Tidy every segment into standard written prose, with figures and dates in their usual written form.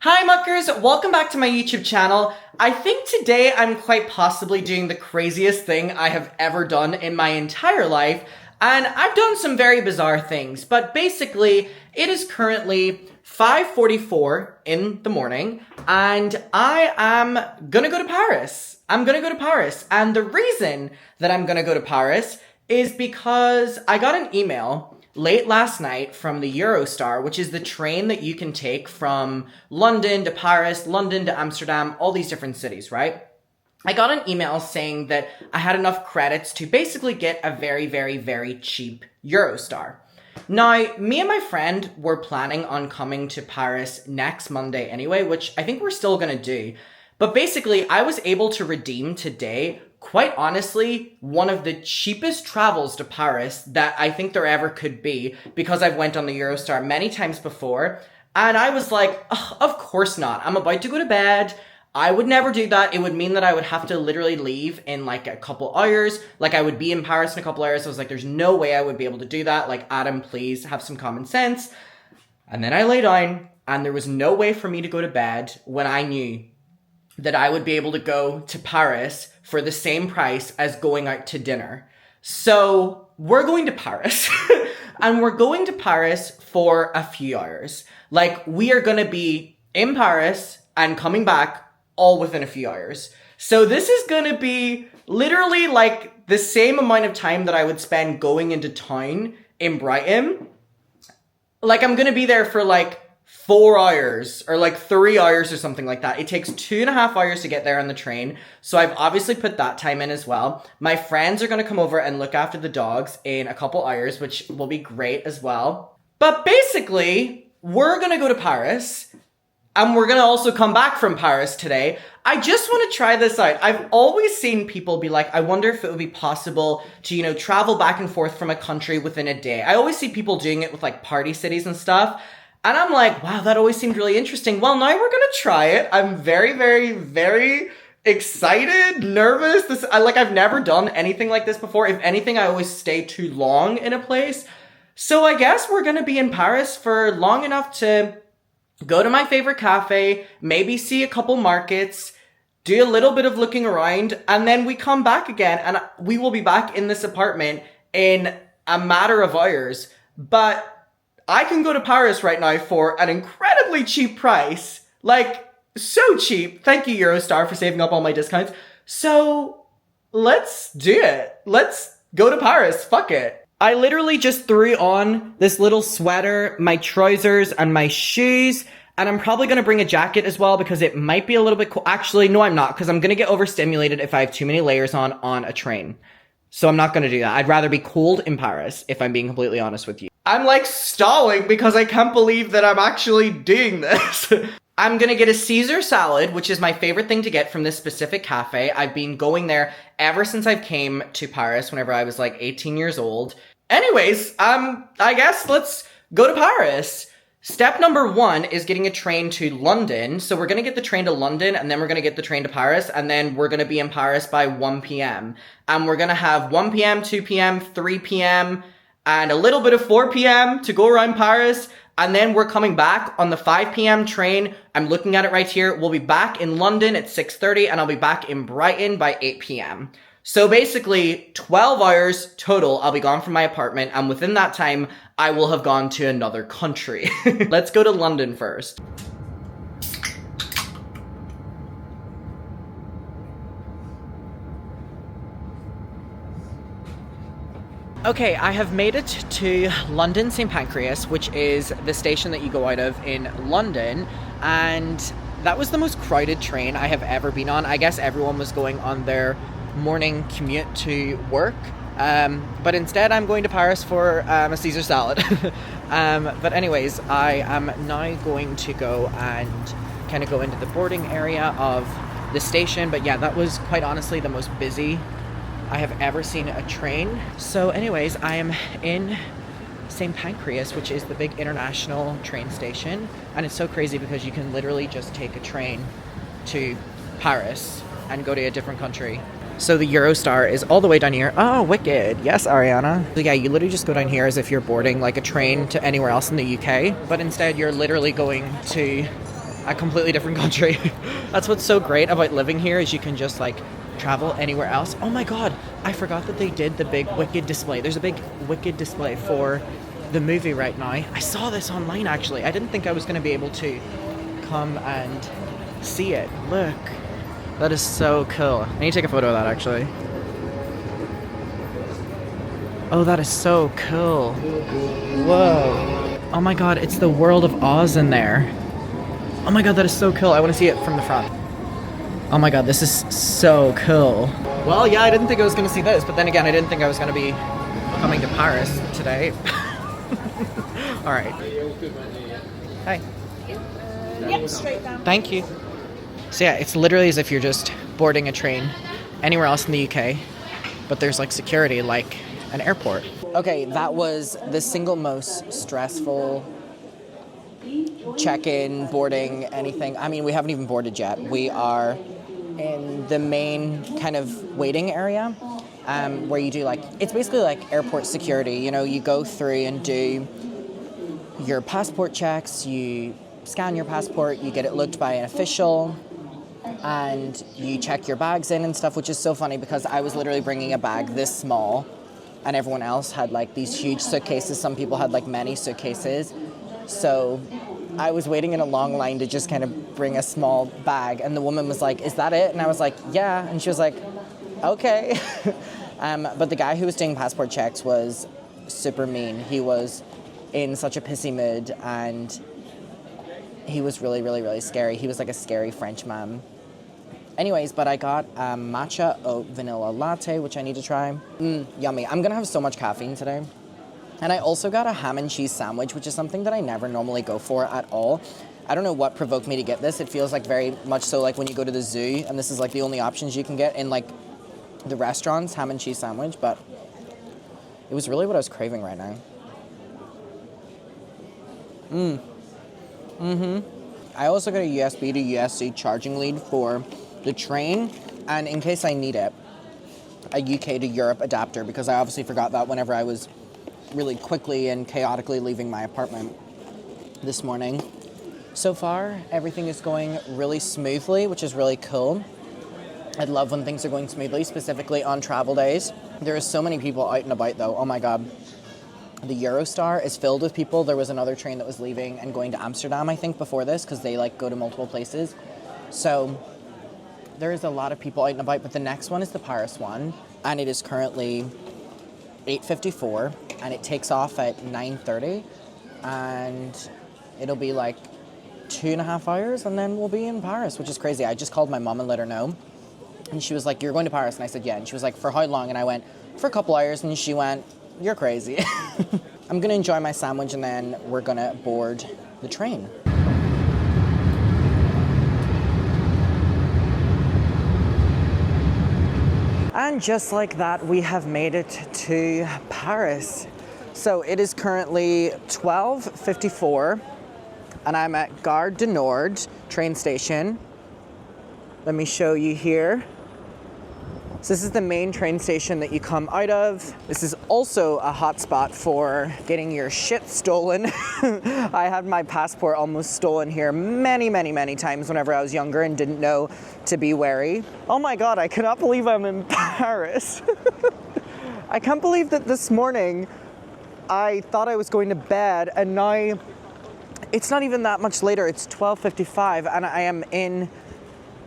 Hi muckers, welcome back to my YouTube channel. I think today I'm quite possibly doing the craziest thing I have ever done in my entire life, and I've done some very bizarre things, but basically it is currently 5:44 in the morning and I am gonna go to Paris. I'm gonna go to Paris, and the reason that I'm gonna go to Paris is because I got an email late last night from the Eurostar, which is the train that you can take from London to Paris, London to Amsterdam, all these different cities, right? I got an email saying that I had enough credits to basically get a very, very, very cheap Eurostar. Now, me and my friend were planning on coming to Paris next Monday anyway, which I think we're still gonna do. But basically, I was able to redeem today, quite honestly, one of the cheapest travels to Paris that I think there ever could be, because I've went on the Eurostar many times before, and I was like, of course not. I'm about to go to bed. I would never do that. It would mean that I would have to literally leave in like a couple hours. Like I would be in Paris in a couple hours. I was like, there's no way I would be able to do that. Like, Adam, please have some common sense. And then I lay down, and there was no way for me to go to bed when I knew that I would be able to go to Paris for the same price as going out to dinner. So we're going to Paris and we're going to Paris for a few hours. Like, we are going to be in Paris and coming back all within a few hours. So this is going to be literally like the same amount of time that I would spend going into town in Brighton. Like, I'm going to be there for like 4 hours or like 3 hours or something like that. It takes 2.5 hours to get there on the train. So I've obviously put that time in as well. My friends are going to come over and look after the dogs in a couple hours, which will be great as well. But basically, we're going to go to Paris and we're going to also come back from Paris today. I just want to try this out. I've always seen people be like, I wonder if it would be possible to, travel back and forth from a country within a day. I always see people doing it with like party cities and stuff. And I'm like, wow, that always seemed really interesting. Well, now we're gonna try it. I'm very, very, very excited, nervous. I've never done anything like this before. If anything, I always stay too long in a place. So I guess we're gonna be in Paris for long enough to go to my favorite cafe, maybe see a couple markets, do a little bit of looking around, and then we come back again, and we will be back in this apartment in a matter of hours. But I can go to Paris right now for an incredibly cheap price. Like, so cheap. Thank you, Eurostar, for saving up all my discounts. So, let's do it. Let's go to Paris. Fuck it. I literally just threw on this little sweater, my trousers, and my shoes. And I'm probably going to bring a jacket as well because it might be a little bit cold. Actually, no, I'm not, because I'm going to get overstimulated if I have too many layers on a train. So I'm not going to do that. I'd rather be cold in Paris, if I'm being completely honest with you. I'm like stalling because I can't believe that I'm actually doing this. I'm gonna get a Caesar salad, which is my favorite thing to get from this specific cafe. I've been going there ever since I came to Paris whenever I was like 18 years old. Anyways, I guess let's go to Paris. Step number 1 is getting a train to London. So we're gonna get the train to London, and then we're gonna get the train to Paris, and then we're gonna be in Paris by 1 p.m. And we're gonna have 1 p.m., 2 p.m., 3 p.m., and a little bit of 4 p.m. to go around Paris, and then we're coming back on the 5 p.m. train. I'm looking at it right here. We'll be back in London at 6:30, and I'll be back in Brighton by 8 p.m. So basically, 12 hours total, I'll be gone from my apartment, and within that time, I will have gone to another country. Let's go to London first. Okay, I have made it to London St. Pancras, which is the station that you go out of in London, and that was the most crowded train I have ever been on. I guess everyone was going on their morning commute to work, but instead I'm going to Paris for a Caesar salad. But anyways, I am now going to go and kind of go into the boarding area of the station, but yeah, that was quite honestly the most busy I have ever seen a train. So anyways, I am in St. Pancras, which is the big international train station. And it's so crazy because you can literally just take a train to Paris and go to a different country. So the Eurostar is all the way down here. Oh, wicked. Yes, Ariana. So yeah, you literally just go down here as if you're boarding like a train to anywhere else in the UK. But instead, you're literally going to a completely different country. That's what's so great about living here is you can just like travel anywhere else. Oh my god, I forgot that they did the big Wicked display. There's a big Wicked display for the movie right now. I saw this online actually. I didn't think I was going to be able to come and see it. Look, that is so cool. I need to take a photo of that actually. Oh, that is so cool. Whoa. Oh my god, it's the World of Oz in there. Oh my god, that is so cool. I want to see it from the front. Oh my god, this is so cool. Well, yeah, I didn't think I was going to see this, but then again, I didn't think I was going to be coming to Paris today. Alright. Hi. Yep, straight down. Thank you. So yeah, it's literally as if you're just boarding a train anywhere else in the UK, but there's like security like an airport. Okay, that was the single most stressful check-in, boarding, anything. I mean, we haven't even boarded yet. We are in the main kind of waiting area where you do like, it's basically like airport security. You know, you go through and do your passport checks, you scan your passport, you get it looked by an official, and you check your bags in and stuff, which is so funny because I was literally bringing a bag this small and everyone else had like these huge suitcases. Some people had like many suitcases. So I was waiting in a long line to just kind of bring a small bag, and the woman was like, "Is that it?" And I was like, "Yeah." And she was like, "Okay." But the guy who was doing passport checks was super mean. He was in such a pissy mood, and he was really, really, really scary. He was like a scary French man. Anyways, but I got a matcha oat vanilla latte, which I need to try. Yummy. I'm gonna have so much caffeine today. And I also got a ham and cheese sandwich, which is something that I never normally go for at all. I don't know what provoked me to get this. It feels like very much so like when you go to the zoo, and this is like the only options you can get in like the restaurants, ham and cheese sandwich, but it was really what I was craving right now. I also got a USB to USB charging lead for the train, and in case I need it, a UK to Europe adapter, because I obviously forgot that whenever I was really quickly and chaotically leaving my apartment this morning. So far, everything is going really smoothly, which is really cool. I love when things are going smoothly, specifically on travel days. There are so many people out and about though. Oh my god. The Eurostar is filled with people. There was another train that was leaving and going to Amsterdam, I think, before this, because they like go to multiple places. So there is a lot of people out and about, but the next one is the Paris one, and it is currently 8:54, and it takes off at 9:30, and it'll be like 2.5 hours, and then we'll be in Paris, which is crazy. I just called my mom and let her know, and she was like, "You're going to Paris?" And I said, "Yeah." And she was like, "For how long?" And I went, "For a couple hours." And she went, "You're crazy." I'm gonna enjoy my sandwich, and then we're gonna board the train. And just like that, we have made it to Paris. So it is currently 12:54, and I'm at Gare du Nord train station. Let me show you here. So this is the main train station that you come out of. This is also a hot spot for getting your shit stolen. I had my passport almost stolen here many, many, many times whenever I was younger and didn't know to be wary. Oh my god, I cannot believe I'm in Paris. I can't believe that this morning I thought I was going to bed, and now it's not even that much later. It's 12:55 and I am in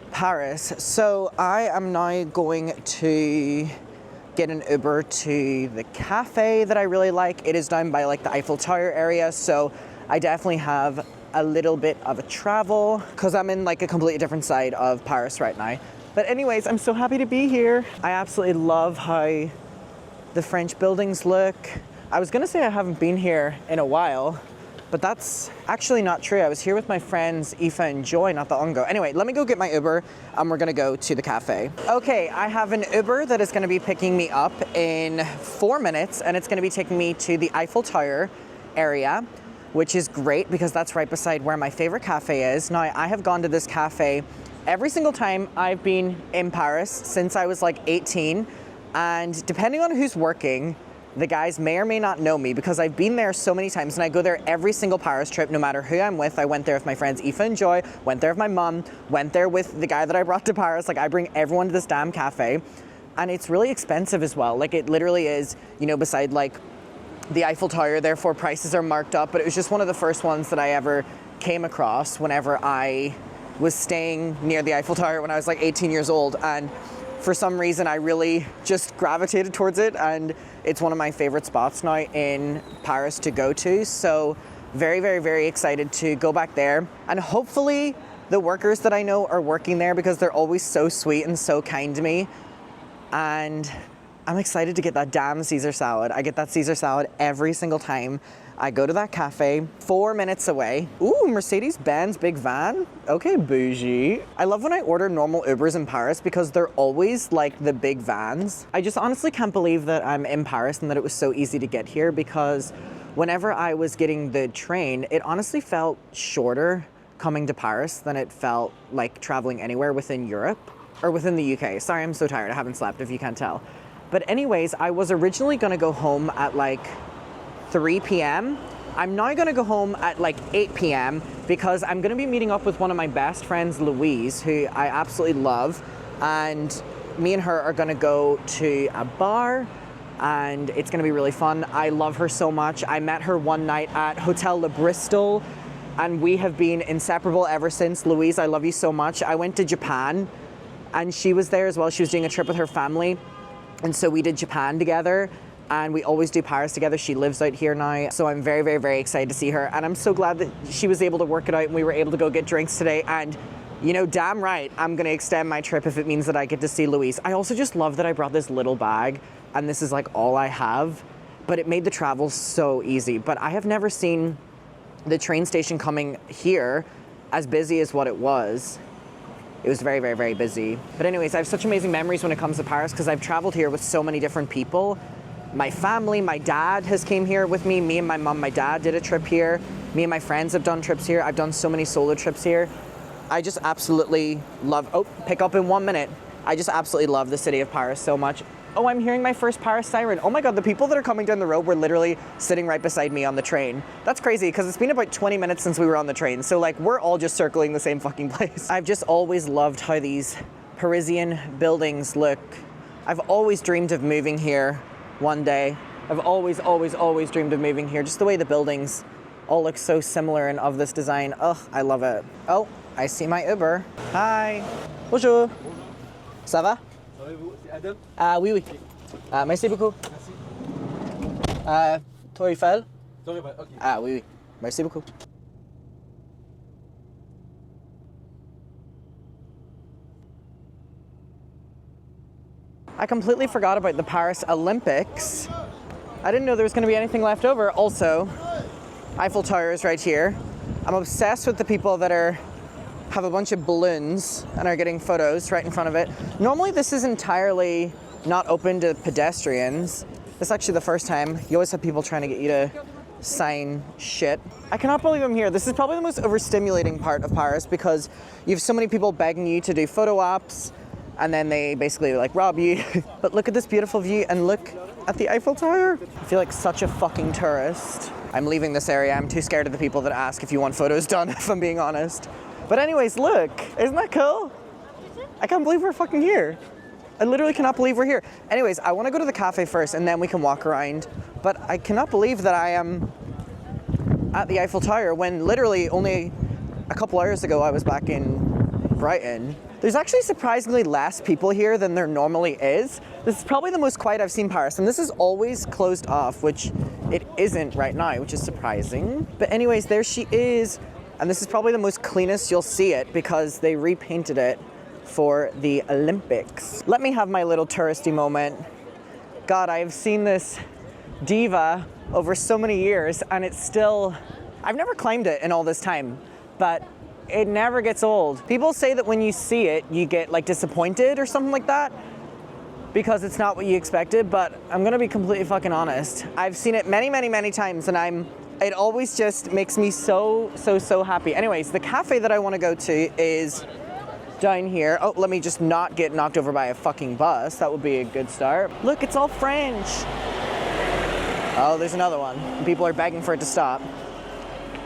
Paris. So I am now going to get an Uber to the cafe that I really like. It is down by like the Eiffel Tower area, so I definitely have a little bit of a travel because I'm in like a completely different side of Paris right now. But anyways, I'm so happy to be here. I absolutely love how the French buildings look. I was gonna say I haven't been here in a while, but that's actually not true. I was here with my friends Aoife and Joy not that long ago. Anyway, let me go get my Uber and we're gonna go to the cafe. Okay, I have an Uber that is gonna be picking me up in 4 minutes, and it's gonna be taking me to the Eiffel Tower area, which is great because that's right beside where my favorite cafe is. Now, I have gone to this cafe every single time I've been in Paris since I was like 18, and depending on who's working, the guys may or may not know me because I've been there so many times and I go there every single Paris trip, no matter who I'm with. I went there with my friends Aoife and Joy, went there with my mum, went there with the guy that I brought to Paris. Like, I bring everyone to this damn cafe, and it's really expensive as well. Like, it literally is, you know, beside like the Eiffel Tower, therefore prices are marked up, but it was just one of the first ones that I ever came across whenever I was staying near the Eiffel Tower when I was like 18 years old, and for some reason I really just gravitated towards it, and it's one of my favorite spots now in Paris to go to. So very, very, very excited to go back there, and hopefully the workers that I know are working there because they're always so sweet and so kind to me. And I'm excited to get that damn Caesar salad. I get that Caesar salad every single time I go to that cafe, 4 minutes away. Ooh, Mercedes-Benz big van. Okay, bougie. I love when I order normal Ubers in Paris because they're always like the big vans. I just honestly can't believe that I'm in Paris and that it was so easy to get here, because whenever I was getting the train, it honestly felt shorter coming to Paris than it felt like traveling anywhere within Europe or within the UK. Sorry, I'm so tired. I haven't slept, if you can't tell. But anyways, I was originally gonna go home at like 3 p.m. I'm now gonna go home at like 8 p.m. because I'm gonna be meeting up with one of my best friends, Louise, who I absolutely love. And me and her are gonna go to a bar, and it's gonna be really fun. I love her so much. I met her one night at Hotel Le Bristol, and we have been inseparable ever since. Louise, I love you so much. I went to Japan, and she was there as well. She was doing a trip with her family. And so we did Japan together, and we always do Paris together. She lives out here now, so I'm very, very, very excited to see her. And I'm so glad that she was able to work it out and we were able to go get drinks today. And you know, damn right, I'm gonna extend my trip if it means that I get to see Louise. I also just love that I brought this little bag, and this is like all I have, but it made the travel so easy. But I have never seen the train station coming here as busy as what it was. It was very, very, very busy. But anyways, I have such amazing memories when it comes to Paris because I've traveled here with so many different people. My family, my dad has came here with me. Me and my mom, my dad did a trip here. Me and my friends have done trips here. I've done so many solo trips here. I just absolutely love, pick up in 1 minute. I just absolutely love the city of Paris so much. Oh, I'm hearing my first Paris siren. Oh my God, the people that are coming down the road were literally sitting right beside me on the train. That's crazy because it's been about 20 minutes since we were on the train. So like, we're all just circling the same fucking place. I've just always loved how these Parisian buildings look. I've always dreamed of moving here one day. I've always, always, always dreamed of moving here. Just the way the buildings all look so similar and of this design. Ugh, I love it. Oh, I see my Uber. Hi. Bonjour. Ça va? C'est Adam? Oui, oui. Merci beaucoup. Merci. Tour Eiffel? Tour Eiffel, ok. Oui, oui. Merci beaucoup. I completely forgot about the Paris Olympics. I didn't know there was going to be anything left over. Also, Eiffel Tower is right here. I'm obsessed with the people that have a bunch of balloons and are getting photos right in front of it. Normally this is entirely not open to pedestrians. This is actually the first time. You always have people trying to get you to sign shit. I cannot believe I'm here. This is probably the most overstimulating part of Paris because you have so many people begging you to do photo ops, and then they basically like rob you. But look at this beautiful view and look at the Eiffel Tower. I feel like such a fucking tourist. I'm leaving this area. I'm too scared of the people that ask if you want photos done, if I'm being honest. But anyways, look, isn't that cool? I can't believe we're fucking here. I literally cannot believe we're here. Anyways, I want to go to the cafe first and then we can walk around. But I cannot believe that I am at the Eiffel Tower when literally only a couple hours ago I was back in Brighton. There's actually surprisingly less people here than there normally is. This is probably the most quiet I've seen Paris, and this is always closed off, which it isn't right now, which is surprising. But anyways, there she is. And this is probably the most cleanest you'll see it because they repainted it for the Olympics. Let me have my little touristy moment. God, I've seen this diva over so many years and it's still, I've never climbed it in all this time, but it never gets old. People say that when you see it, you get like disappointed or something like that because it's not what you expected, but I'm gonna be completely fucking honest. I've seen it many, many, many times and it always just makes me so happy. Anyways, the cafe that I want to go to is down here. Oh, let me just not get knocked over by a fucking bus. That would be a good start. Look, it's all French. Oh, there's another one. People are begging for it to stop.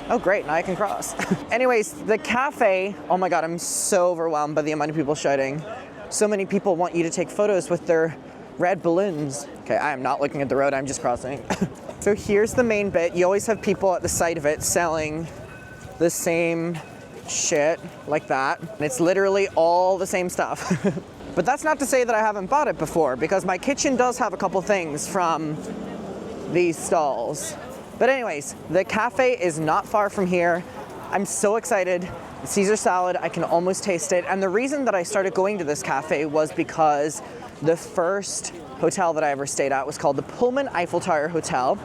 Oh, great, now I can cross. Anyways, the cafe, oh my God, I'm so overwhelmed by the amount of people shouting. So many people want you to take photos with their red balloons. Okay, I am not looking at the road, I'm just crossing. So here's the main bit. You always have people at the side of it selling the same shit like that. And it's literally all the same stuff. But that's not to say that I haven't bought it before, because my kitchen does have a couple things from these stalls. But anyways, the cafe is not far from here. I'm so excited. Caesar salad, I can almost taste it. And the reason that I started going to this cafe was because the first hotel that I ever stayed at was called the Pullman mcintyre Hotel.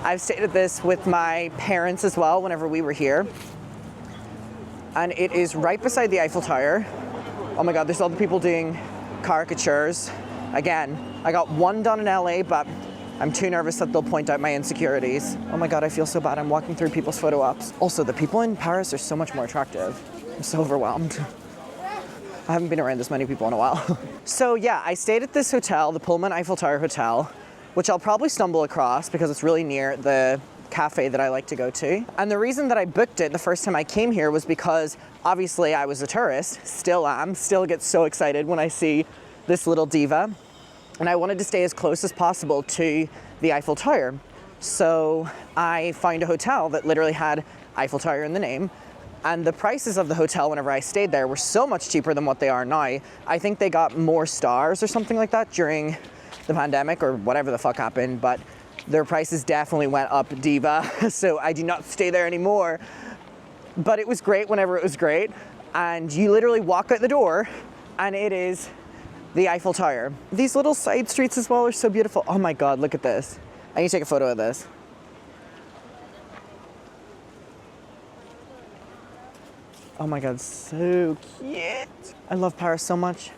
I've stayed at this with my parents as well whenever we were here. And it is right beside the Eiffel Tower. Oh my God, there's all the people doing caricatures. Again, I got one done in LA, but I'm too nervous that they'll point out my insecurities. Oh my God, I feel so bad. I'm walking through people's photo ops. Also, the people in Paris are so much more attractive. I'm so overwhelmed. I haven't been around this many people in a while. So yeah, I stayed at this hotel, the Pullman mcintyre Hotel, which I'll probably stumble across because it's really near the cafe that I like to go to. And the reason that I booked it the first time I came here was because obviously I was a tourist, still am, still get so excited when I see this little diva. And I wanted to stay as close as possible to the Eiffel Tower. So I found a hotel that literally had Eiffel Tower in the name. And the prices of the hotel whenever I stayed there were so much cheaper than what they are now. I think they got more stars or something like that during the pandemic or whatever the fuck happened, but their prices definitely went up diva. So I do not stay there anymore. But it was great whenever it was great. And you literally walk out the door and it is the Eiffel Tower. These little side streets as well are so beautiful. Oh my God, look at this. I need to take a photo of this. Oh my God, so cute. I love Paris so much.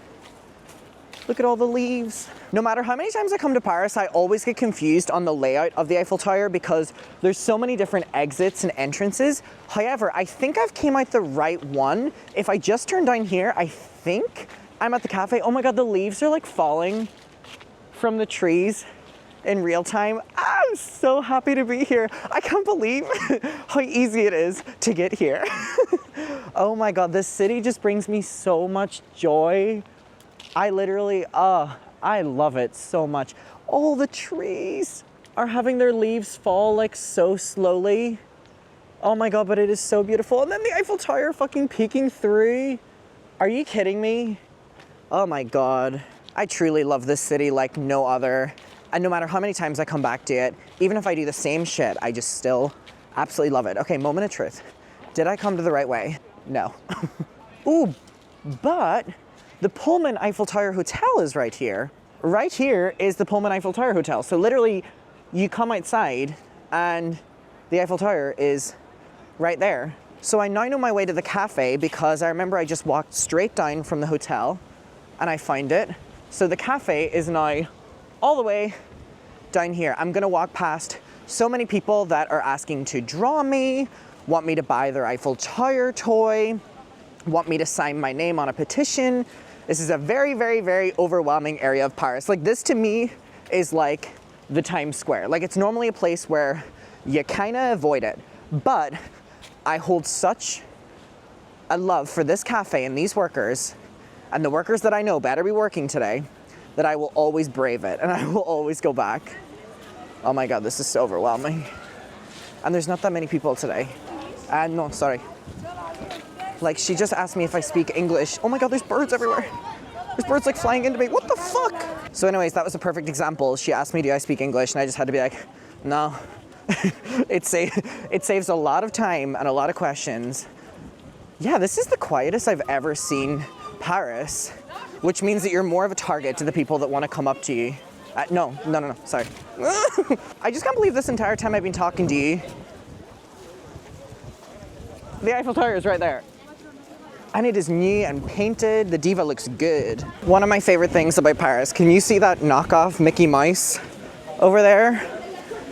Look at all the leaves. No matter how many times I come to Paris, I always get confused on the layout of the Eiffel Tower because there's so many different exits and entrances. However, I think I've came out the right one. If I just turn down here, I think I'm at the cafe. Oh my God, the leaves are like falling from the trees in real time. I'm so happy to be here. I can't believe how easy it is to get here. Oh my God, this city just brings me so much joy. I literally, I love it so much. All the trees are having their leaves fall like so slowly. Oh my God, but it is so beautiful. And then the Eiffel Tower fucking peeking through. Are you kidding me? Oh my God. I truly love this city like no other. And no matter how many times I come back to it, even if I do the same shit, I just still absolutely love it. Okay, moment of truth. Did I come to the right way? No. Ooh, but the Pullman mcintyre Hotel is right here. Right here is the Pullman mcintyre Hotel. So literally, you come outside and the Eiffel Tower is right there. So I now know my way to the cafe because I remember I just walked straight down from the hotel and I find it. So the cafe is now all the way down here. I'm gonna walk past so many people that are asking to draw me, want me to buy their Eiffel Tower toy, want me to sign my name on a petition. This is a very, very, very overwhelming area of Paris. Like this to me is like the Times Square. Like it's normally a place where you kind of avoid it, but I hold such a love for this cafe and these workers, and the workers that I know better be working today, that I will always brave it and I will always go back. Oh my God, this is so overwhelming. And there's not that many people today. No, sorry. Like she just asked me if I speak English. Oh my God, there's birds everywhere. There's birds like flying into me. What the fuck? So anyways, that was a perfect example. She asked me, do I speak English? And I just had to be like, no. It saves a lot of time and a lot of questions. Yeah, this is the quietest I've ever seen Paris, which means that you're more of a target to the people that want to come up to you. No, sorry. I just can't believe this entire time I've been talking to you, the Eiffel Tower is right there. And it is new and painted. The diva looks good. One of my favorite things about Paris, can you see that knockoff Mickey Mouse over there?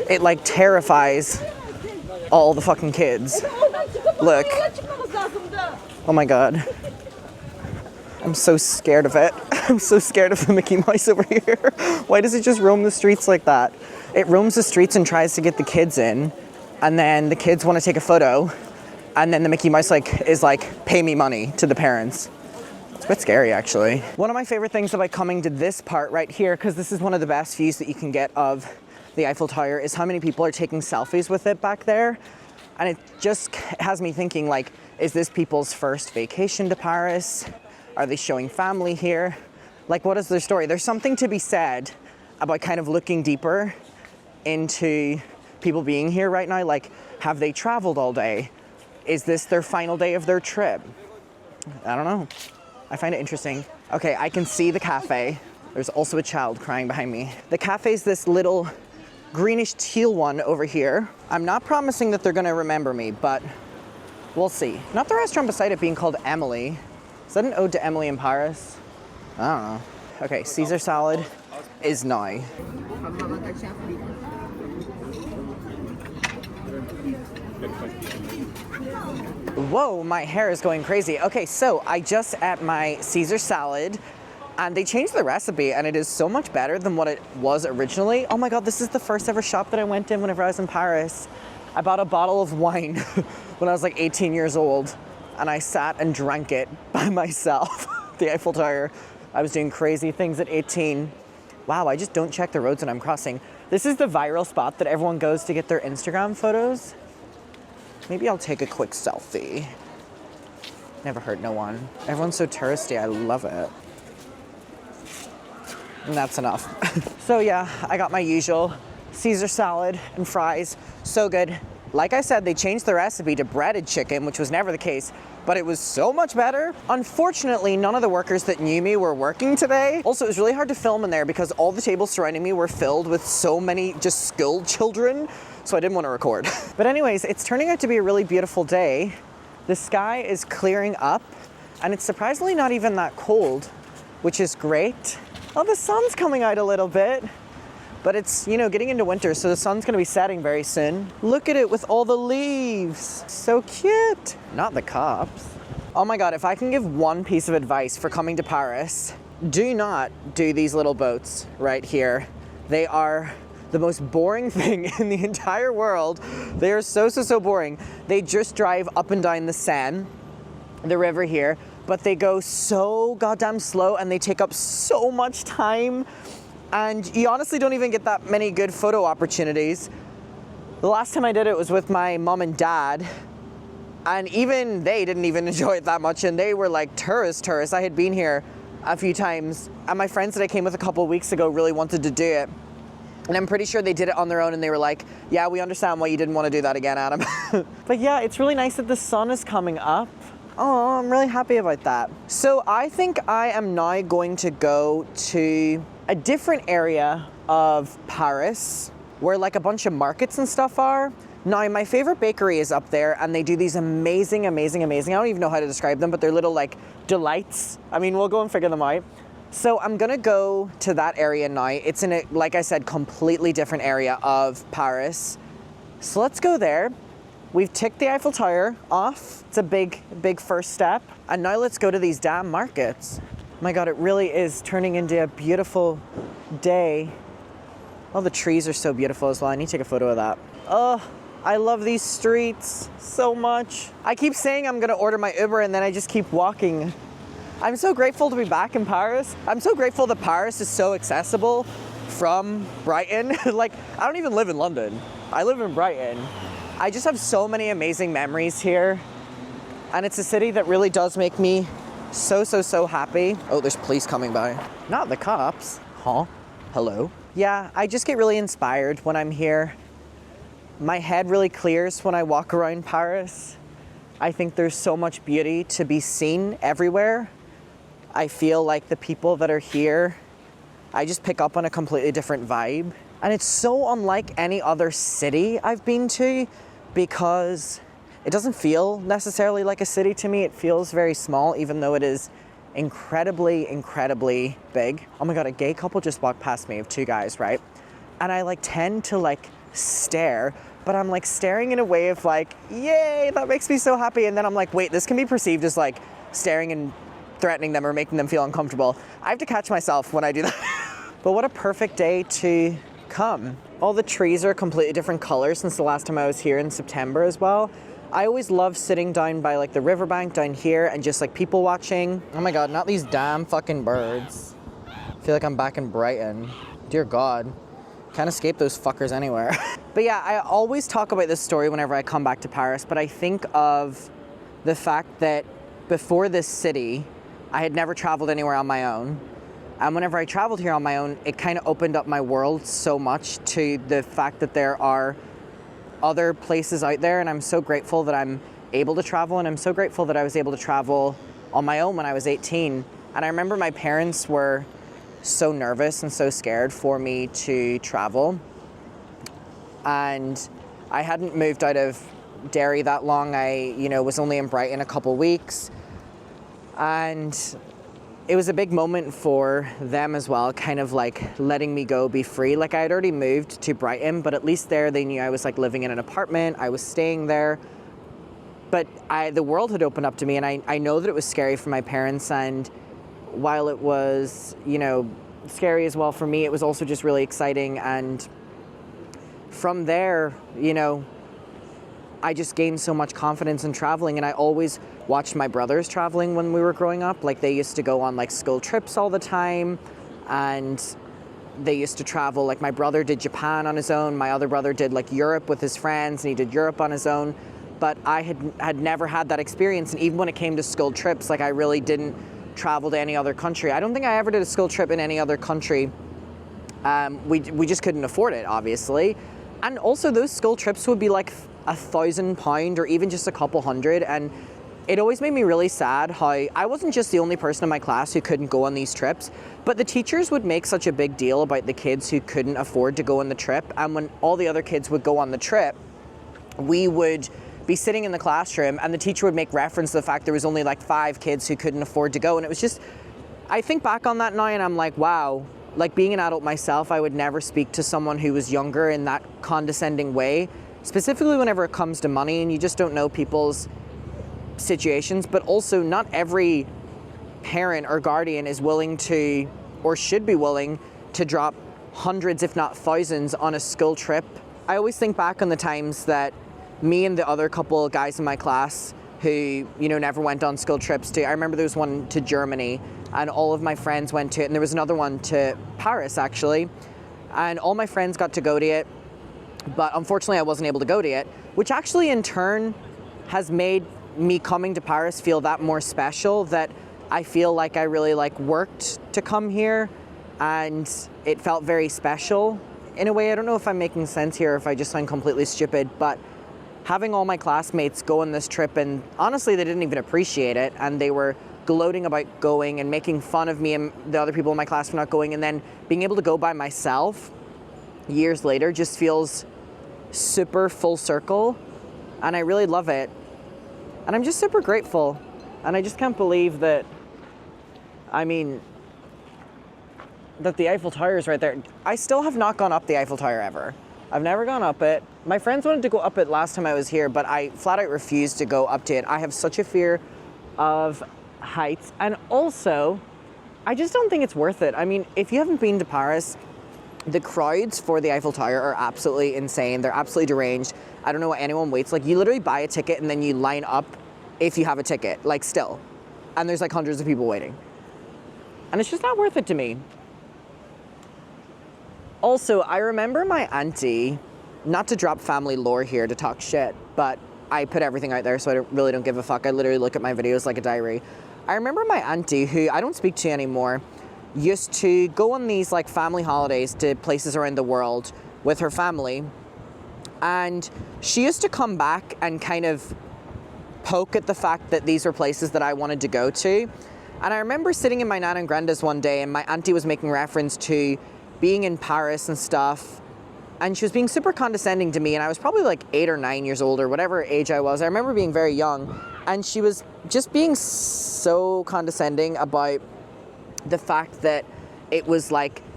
It like terrifies all the fucking kids. Look. Oh my God. I'm so scared of it. I'm so scared of the Mickey Mouse over here. Why does it just roam the streets like that? It roams the streets and tries to get the kids in, and then the kids want to take a photo, and then the Mickey Mouse is like, pay me money to the parents. It's a bit scary, actually. One of my favorite things about coming to this part right here, because this is one of the best views that you can get of the Eiffel Tower, is how many people are taking selfies with it back there. And it just has me thinking, like, is this people's first vacation to Paris? Are they showing family here? Like, what is their story? There's something to be said about kind of looking deeper into people being here right now. Like, have they traveled all day? Is this their final day of their trip? I don't know. I find it interesting. Okay, I can see the cafe. There's also a child crying behind me. The cafe's this little greenish teal one over here. I'm not promising that they're gonna remember me, but we'll see. Not the restaurant beside it being called Emily. Is that an ode to Emily in Paris? I don't know. Okay, Caesar salad is now. Whoa, my hair is going crazy. Okay, so I just ate my Caesar salad and they changed the recipe and it is so much better than what it was originally. Oh my God, this is the first ever shop that I went in whenever I was in Paris. I bought a bottle of wine when I was like 18 years old and I sat and drank it by myself. The Eiffel Tower. I was doing crazy things at 18. Wow, I just don't check the roads when I'm crossing. This is the viral spot that everyone goes to get their Instagram photos. Maybe I'll take a quick selfie. Never hurt no one. Everyone's so touristy, I love it. And that's enough. So yeah, I got my usual Caesar salad and fries. So good. Like I said, they changed the recipe to breaded chicken, which was never the case, but it was so much better. Unfortunately, none of the workers that knew me were working today. Also, it was really hard to film in there because all the tables surrounding me were filled with so many just school children, so I didn't want to record. But anyways, it's turning out to be a really beautiful day. The sky is clearing up, and it's surprisingly not even that cold, which is great. Oh, the sun's coming out a little bit. But it's, you know, getting into winter, so the sun's gonna be setting very soon. Look at it with all the leaves. So cute. Not the cops. Oh my God, if I can give one piece of advice for coming to Paris, do not do these little boats right here. They are the most boring thing in the entire world. They are so boring. They just drive up and down the Seine, the river here, but they go so goddamn slow and they take up so much time. And you honestly don't even get that many good photo opportunities. The last time I did it was with my mom and dad, and even they didn't even enjoy it that much, and they were like tourists. I had been here a few times, and my friends that I came with a couple of weeks ago really wanted to do it. And I'm pretty sure they did it on their own, and they were like, yeah, we understand why you didn't want to do that again, Adam. But yeah, it's really nice that the sun is coming up. Oh, I'm really happy about that. So I think I am now going to go to a different area of Paris where like a bunch of markets and stuff are. Now, my favorite bakery is up there and they do these amazing, I don't even know how to describe them, but they're little like delights. I mean, we'll go and figure them out. So I'm gonna go to that area now. It's in a, like I said, completely different area of Paris. So let's go there. We've ticked the Eiffel Tower off. It's a big first step. And now let's go to these damn markets. My God, it really is turning into a beautiful day. All the trees are so beautiful as well. I need to take a photo of that. Oh, I love these streets so much. I keep saying I'm gonna order my Uber and then I just keep walking. I'm so grateful to be back in Paris. I'm so grateful that Paris is so accessible from Brighton. Like, I don't even live in London. I live in Brighton. I just have so many amazing memories here. And it's a city that really does make me so happy. Oh, there's police coming by. Not the cops. Huh? Hello? Yeah, I just get really inspired when I'm here. My head really clears when I walk around Paris. I think there's so much beauty to be seen everywhere. I feel like the people that are here, I just pick up on a completely different vibe. And it's so unlike any other city I've been to because it doesn't feel necessarily like a city to me. It feels very small, even though it is incredibly big. Oh my God, a gay couple just walked past me of two guys, right? And I like tend to like stare, but I'm like staring in a way of like, yay, that makes me so happy. And then I'm like, wait, this can be perceived as like staring and threatening them or making them feel uncomfortable. I have to catch myself when I do that. But what a perfect day to come. All the trees are completely different colors since the last time I was here in September as well. I always love sitting down by like the riverbank down here and just like people watching. Oh my God, not these damn fucking birds. I feel like I'm back in Brighton. Dear God. Can't escape those fuckers anywhere. But yeah, I always talk about this story whenever I come back to Paris, but I think of the fact that before this city, I had never traveled anywhere on my own. And whenever I traveled here on my own, it kind of opened up my world so much to the fact that there are other places out there, and I'm so grateful that I'm able to travel, and I'm so grateful that I was able to travel on my own when I was 18. And I remember my parents were so nervous and so scared for me to travel. And I hadn't moved out of Derry that long. I, was only in Brighton a couple weeks. And it was a big moment for them as well, kind of like letting me go, be free. Like I had already moved to Brighton, but at least there they knew I was like living in an apartment. I was staying there. But the world had opened up to me, and I know that it was scary for my parents, and while it was, scary as well for me, it was also just really exciting. And from there, I just gained so much confidence in traveling, and I always watched my brothers traveling when we were growing up. Like they used to go on like school trips all the time, and they used to travel. Like my brother did Japan on his own. My other brother did like Europe with his friends, and he did Europe on his own. But I had never had that experience. And even when it came to school trips, like I really didn't travel to any other country. I don't think I ever did a school trip in any other country. We just couldn't afford it, obviously. And also those school trips would be like £1,000 or even just a couple hundred. And it always made me really sad how I wasn't just the only person in my class who couldn't go on these trips, but the teachers would make such a big deal about the kids who couldn't afford to go on the trip. And when all the other kids would go on the trip, we would be sitting in the classroom and the teacher would make reference to the fact there was only like 5 kids who couldn't afford to go. And it was just, I think back on that now and I'm like, wow, like being an adult myself, I would never speak to someone who was younger in that condescending way, specifically whenever it comes to money, and you just don't know people's situations. But also not every parent or guardian is willing to, or should be willing to drop hundreds if not thousands on a school trip. I always think back on the times that me and the other couple guys in my class who, never went on school trips to, I remember there was one to Germany and all of my friends went to it, and there was another one to Paris actually, and all my friends got to go to it, but unfortunately I wasn't able to go to it, which actually in turn has made me coming to Paris feel that more special, that I feel like I really worked to come here, and it felt very special in a way. I don't know if I'm making sense here, or if I just sound completely stupid, but having all my classmates go on this trip, and honestly they didn't even appreciate it, and they were gloating about going and making fun of me and the other people in my class for not going, and then being able to go by myself years later just feels super full circle, and I really love it, and I'm just super grateful. And I just can't believe that, that the Eiffel Tower is right there. I still have not gone up the Eiffel Tower ever. I've never gone up it. My friends wanted to go up it last time I was here, but I flat out refused to go up to it. I have such a fear of heights, and also I just don't think it's worth it. If you haven't been to Paris, the crowds for the Eiffel Tower are absolutely insane. They're absolutely deranged. I don't know what anyone waits. Like, you literally buy a ticket and then you line up if you have a ticket, still. And there's hundreds of people waiting. And it's just not worth it to me. Also, I remember my auntie, not to drop family lore here to talk shit, but I put everything out there, so I really don't give a fuck. I literally look at my videos like a diary. I remember my auntie, who I don't speak to anymore, used to go on these family holidays to places around the world with her family, and she used to come back and kind of poke at the fact that these were places that I wanted to go to. And I remember sitting in my Nana and Granda's one day, and my auntie was making reference to being in Paris and stuff, and she was being super condescending to me, and I was probably 8 or 9 years old or whatever age I was. I remember being very young, and she was just being so condescending about the fact that it was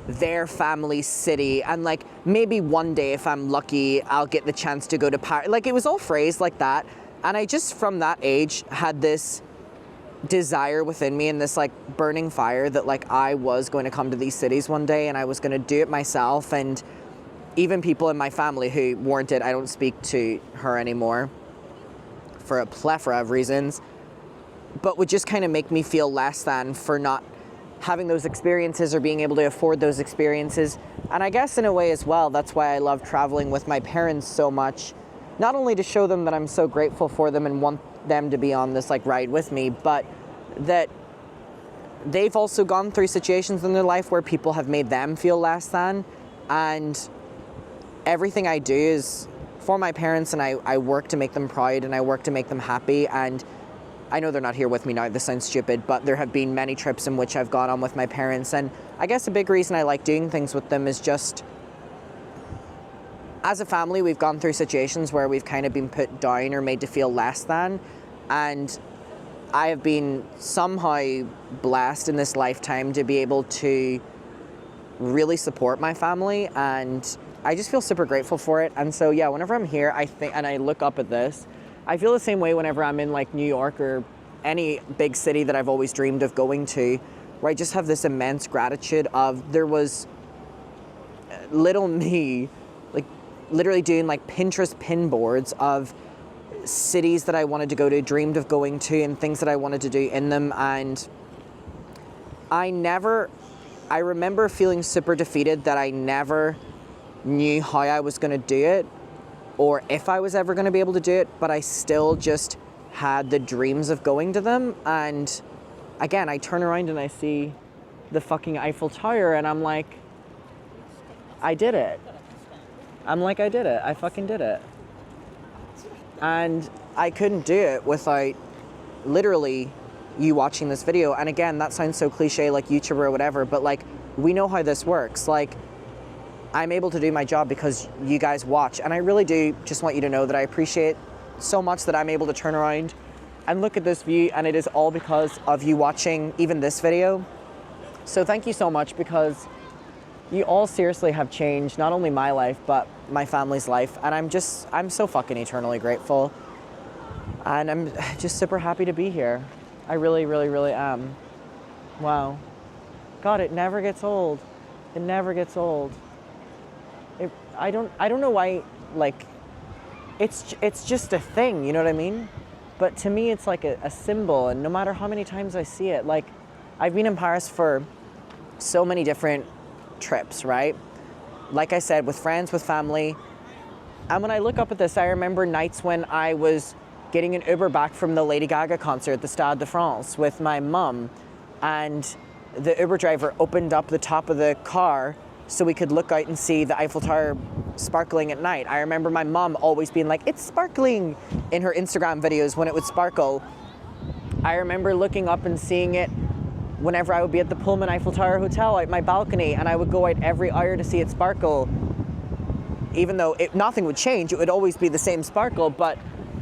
their family city, and maybe one day if I'm lucky I'll get the chance to go to Paris. It was all phrased like that, and I just from that age had this desire within me and this like burning fire that like I was going to come to these cities one day and I was going to do it myself. And even people in my family who weren't it, I don't speak to her anymore for a plethora of reasons, but would just kind of make me feel less than for not having those experiences or being able to afford those experiences. And I guess in a way as well, that's why I love traveling with my parents so much, not only to show them that I'm so grateful for them and want them to be on this like ride with me, but that they've also gone through situations in their life where people have made them feel less than, and everything I do is for my parents, and I work to make them proud and I work to make them happy. And I know they're not here with me now, this sounds stupid, but there have been many trips in which I've gone on with my parents, and I guess a big reason I like doing things with them is just, as a family, we've gone through situations where we've kind of been put down or made to feel less than, and I have been somehow blessed in this lifetime to be able to really support my family, and I just feel super grateful for it. And so yeah, whenever I'm here, I think, and I look up at this, I feel the same way whenever I'm in like New York or any big city that I've always dreamed of going to, where I just have this immense gratitude of, there was little me, like literally doing like Pinterest pin boards of cities that I wanted to go to, dreamed of going to, and things that I wanted to do in them. And I remember feeling super defeated that I never knew how I was going to do it or if I was ever going to be able to do it, but I still just had the dreams of going to them. And again, I turn around and I see the fucking Eiffel Tower and I'm like, I did it. I did it. I fucking did it. And I couldn't do it without literally you watching this video. And again, that sounds so cliche, like YouTuber or whatever, but like, we know how this works. Like, I'm able to do my job because you guys watch. And I really do just want you to know that I appreciate so much that I'm able to turn around and look at this view, and it is all because of you watching even this video. So thank you so much, because you all seriously have changed not only my life, but my family's life. And I'm so fucking eternally grateful. And I'm just super happy to be here. I really, really, really am. Wow. God, it never gets old. It never gets old. I don't know why, like, it's just a thing, you know what I mean? But to me, it's like a symbol, and no matter how many times I see it, like, I've been in Paris for so many different trips, right? Like I said, with friends, with family. And when I look up at this, I remember nights when I was getting an Uber back from the Lady Gaga concert at the Stade de France with my mum, and the Uber driver opened up the top of the car so we could look out and see the Eiffel Tower sparkling at night. I remember my mom always being like, it's sparkling, in her Instagram videos when it would sparkle. I remember looking up and seeing it whenever I would be at the Pullman Eiffel Tower Hotel out my balcony, and I would go out every hour to see it sparkle. Even though nothing would change, it would always be the same sparkle, but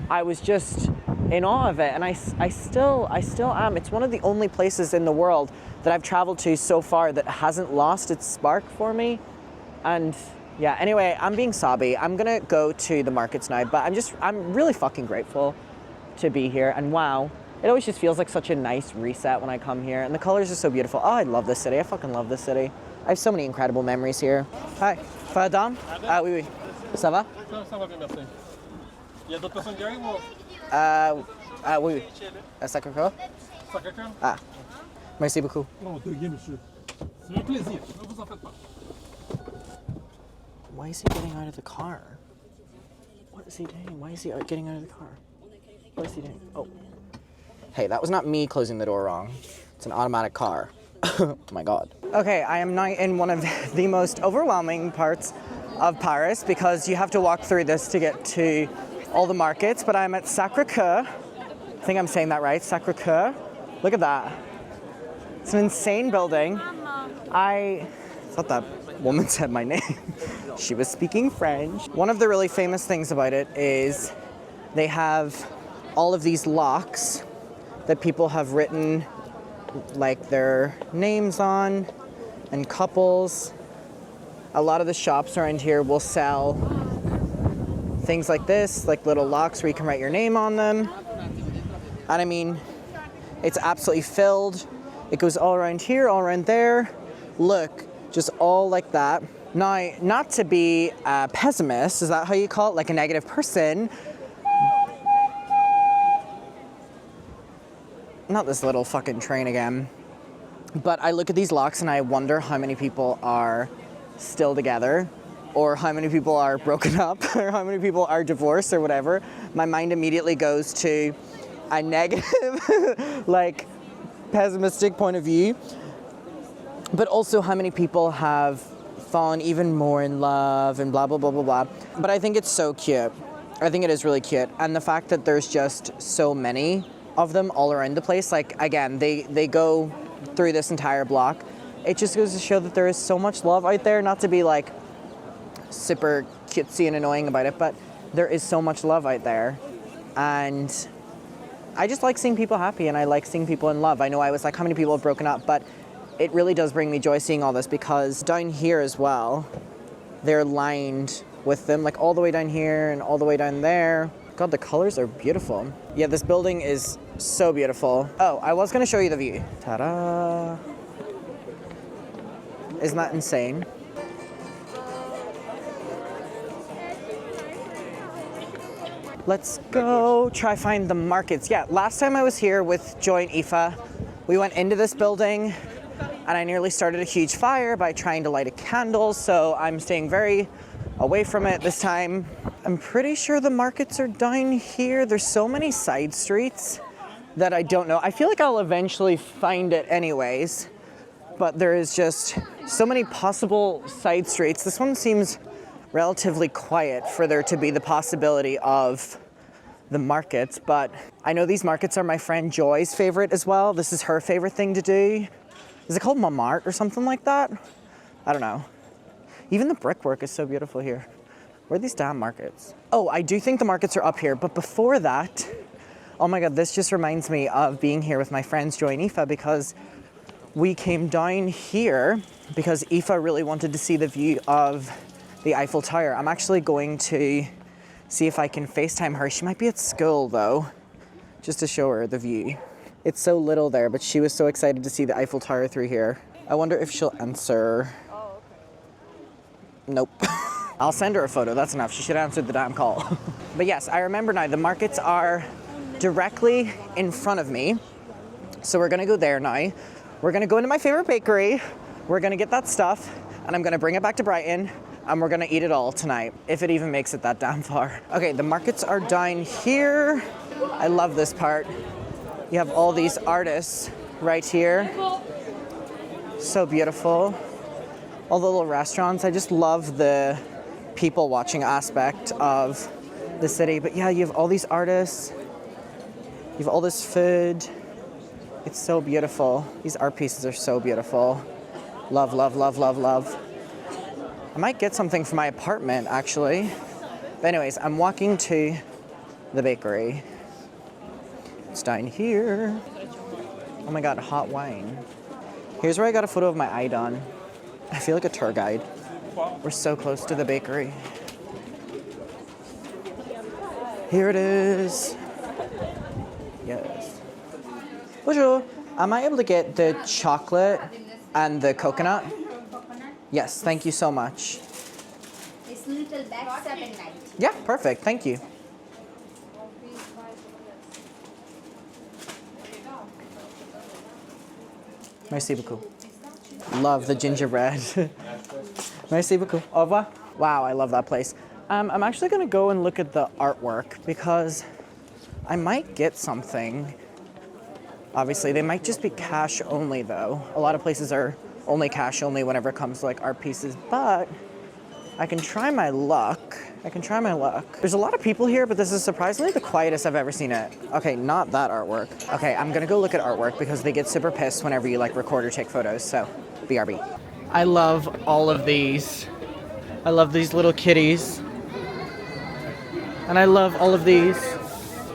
I was just in awe of it, and I still am. It's one of the only places in the world that I've traveled to so far that hasn't lost its spark for me. And yeah, anyway, I'm being sobby. I'm gonna go to the markets now, but I'm really fucking grateful to be here. And wow, it always just feels like such a nice reset when I come here, and the colors are so beautiful. Oh, I love this city. I fucking love this city. I have so many incredible memories here. Hi, Fadam? Ah oui, oui. Ça va? Ça va bien, merci. Il y a d'autres personnes qui arrivent ou? Oui, oui. Sacré-Cœur? Sacré-Cœur? Ah, merci beaucoup. Non, de rien, monsieur. C'est un plaisir, ne vous en faites pas. Why is he getting out of the car? What is he doing? Why is he getting out of the car? What is he doing? Oh. Hey, that was not me closing the door wrong. It's an automatic car. Oh my God. Okay, I am now in one of the most overwhelming parts of Paris, because you have to walk through this to get to all the markets, but I'm at Sacré-Cœur. I think I'm saying that right, Sacré-Cœur. Look at that. It's an insane building. I thought that woman said my name. She was speaking French. One of the really famous things about it is they have all of these locks that people have written like their names on, and couples. A lot of the shops around here will sell things like this, like little locks where you can write your name on them. And I mean, It's absolutely filled. It goes all around here, all around there. Look, just all like that. Now, not to be a pessimist, is that how you call it? Like a negative person. Not this little fucking train again. But I look at these locks and I wonder how many people are still together, or how many people are broken up, or how many people are divorced or whatever. My mind immediately goes to a negative, like, pessimistic point of view. But also how many people have fallen even more in love and blah, blah, blah, blah, blah. But I think it's so cute. I think it is really cute. And the fact that there's just so many of them all around the place, like, again, they go through this entire block. It just goes to show that there is so much love out there, not to be like super cutesy and annoying about it, but there is so much love out there. And I just like seeing people happy, and I like seeing people in love. I know I was like, how many people have broken up? But it really does bring me joy seeing all this, because down here as well, they're lined with them, like all the way down here and all the way down there. God, the colors are beautiful. Yeah, this building is so beautiful. Oh, I was gonna show you the view. Ta-da! Isn't that insane? Let's go try find the markets. Yeah, last time I was here with Joy and Aoife, we went into this building and I nearly started a huge fire by trying to light a candle, so I'm staying very away from it this time. I'm pretty sure the markets are down here. There's so many side streets that I don't know. I feel like I'll eventually find it anyways, but there is just so many possible side streets. This one seems relatively quiet for there to be the possibility of the markets, but I know these markets are my friend Joy's favorite as well. This is her favorite thing to do. Is it called Montmartre or something like that? I don't know. Even the brickwork is so beautiful here. Where are these damn markets? Oh, I do think the markets are up here, but before that, oh my God, this just reminds me of being here with my friends Joy and Aoife, because we came down here because Aoife really wanted to see the view of the Eiffel Tower. I'm actually going to see if I can FaceTime her. She might be at school though, just to show her the view. It's so little there, but she was so excited to see the Eiffel Tower through here. I wonder if she'll answer. Oh, okay. Nope. I'll send her a photo, that's enough. She should have answered the damn call. But yes, I remember now, the markets are directly in front of me. So we're gonna go there now. We're gonna go into my favorite bakery. We're gonna get that stuff, and I'm gonna bring it back to Brighton, and we're gonna eat it all tonight, if it even makes it that damn far. Okay, the markets are down here. I love this part. You have all these artists right here. So beautiful. All the little restaurants. I just love the people watching aspect of the city. But yeah, you have all these artists. You have all this food. It's so beautiful. These art pieces are so beautiful. Love, love, love, love, love. I might get something for my apartment, actually. But anyways, I'm walking to the bakery. It's down here. Oh my God, hot wine. Here's where I got a photo of my eye done. I feel like a tour guide. We're so close to the bakery. Here it is. Yes. Bonjour. Am I able to get the chocolate and the coconut? Yes, thank you so much. It's little bag 790. Yeah, perfect. Thank you. Merci beaucoup. Love the gingerbread. Merci beaucoup. Au revoir. Wow, I love that place. I'm actually gonna go and look at the artwork because I might get something. Obviously, they might just be cash only though. A lot of places are only cash only whenever it comes to like art pieces, but I can try my luck. There's a lot of people here, but this is surprisingly the quietest I've ever seen it. Okay, not that artwork. Okay, I'm gonna go look at artwork because they get super pissed whenever you like record or take photos, so BRB. I love all of these. I love these little kitties. And I love all of these.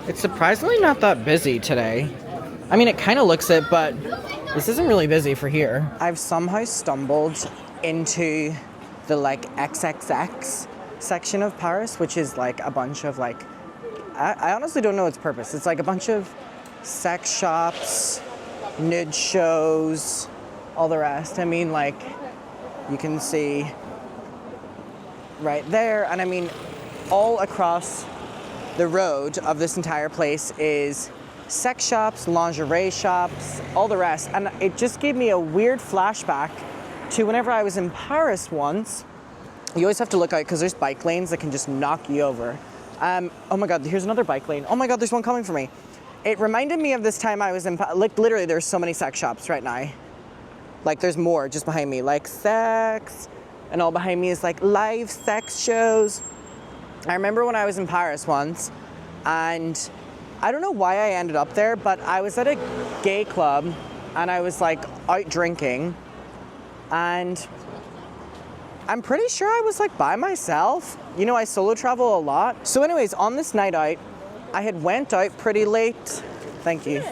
It's surprisingly not that busy today. I mean, it kind of looks it, but this isn't really busy for here. I've somehow stumbled into the like XXX section of Paris, which is like a bunch of like, I honestly don't know its purpose. It's like a bunch of sex shops, nude shows, all the rest. I mean, like, you can see right there. And I mean, all across the road of this entire place is sex shops, lingerie shops, all the rest. And it just gave me a weird flashback to whenever I was in Paris once. You always have to look out because there's bike lanes that can just knock you over. Oh my God, here's another bike lane. Oh my God, there's one coming for me. It reminded me of this time I was in, like, literally there's so many sex shops right now. Like, there's more just behind me, like sex, and all behind me is like live sex shows. I remember when I was in Paris once, and I don't know why I ended up there, but I was at a gay club and I was like out drinking, and I'm pretty sure I was like by myself. You know, I solo travel a lot. So anyways, on this night out, I had went out pretty late. Thank you.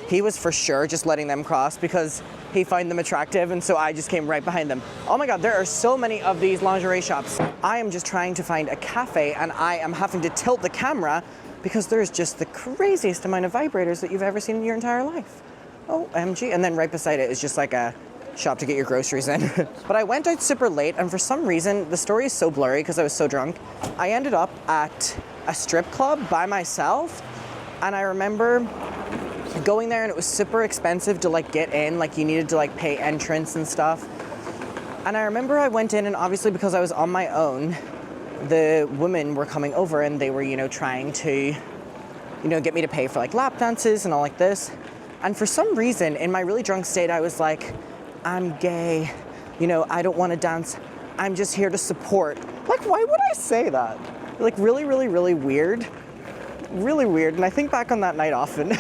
He was for sure just letting them cross because he found them attractive, and so I just came right behind them. Oh my God, there are so many of these lingerie shops. I am just trying to find a cafe, and I am having to tilt the camera because there's just the craziest amount of vibrators that you've ever seen in your entire life. OMG. And then right beside it is just like a shop to get your groceries in. But I went out super late, and for some reason, the story is so blurry because I was so drunk. I ended up at a strip club by myself, and I remember going there and it was super expensive to like get in, like you needed to like pay entrance and stuff. And I remember I went in, and obviously because I was on my own, the women were coming over and they were, you know, trying to, you know, get me to pay for like lap dances and all like this. And for some reason in my really drunk state, I was like, I'm gay, you know, I don't want to dance. I'm just here to support. Like, why would I say that? Like, really, really, really weird. Really weird. And I think back on that night often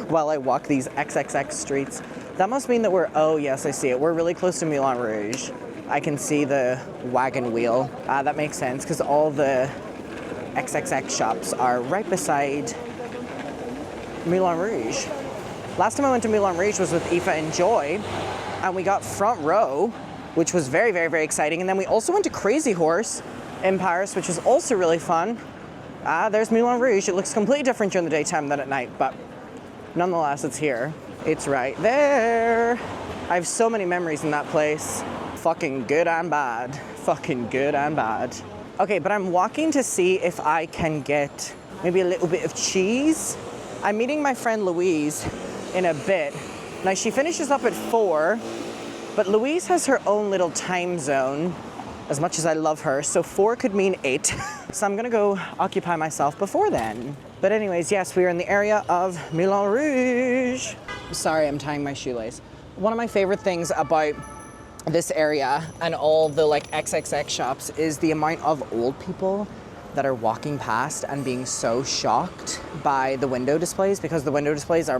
while I walk these XXX streets. That must mean that oh yes, I see it. We're really close to Moulin Rouge. I can see the wagon wheel. That makes sense because all the XXX shops are right beside Moulin Rouge. Last time I went to Moulin Rouge was with Aoife and Joy, and we got front row, which was very, very, very exciting. And then we also went to Crazy Horse in Paris, which was also really fun. There's Moulin Rouge. It looks completely different during the daytime than at night, but nonetheless, it's here. It's right there. I have so many memories in that place. Fucking good and bad. Fucking good and bad. Okay, but I'm walking to see if I can get maybe a little bit of cheese. I'm meeting my friend Louise in a bit. Now, she finishes up at 4, but Louise has her own little time zone, as much as I love her, so 4 could mean 8. So I'm gonna go occupy myself before then. But anyways, yes, we are in the area of Moulin Rouge. Sorry, I'm tying my shoelace. One of my favorite things about this area and all the like XXX shops is the amount of old people that are walking past and being so shocked by the window displays, because the window displays are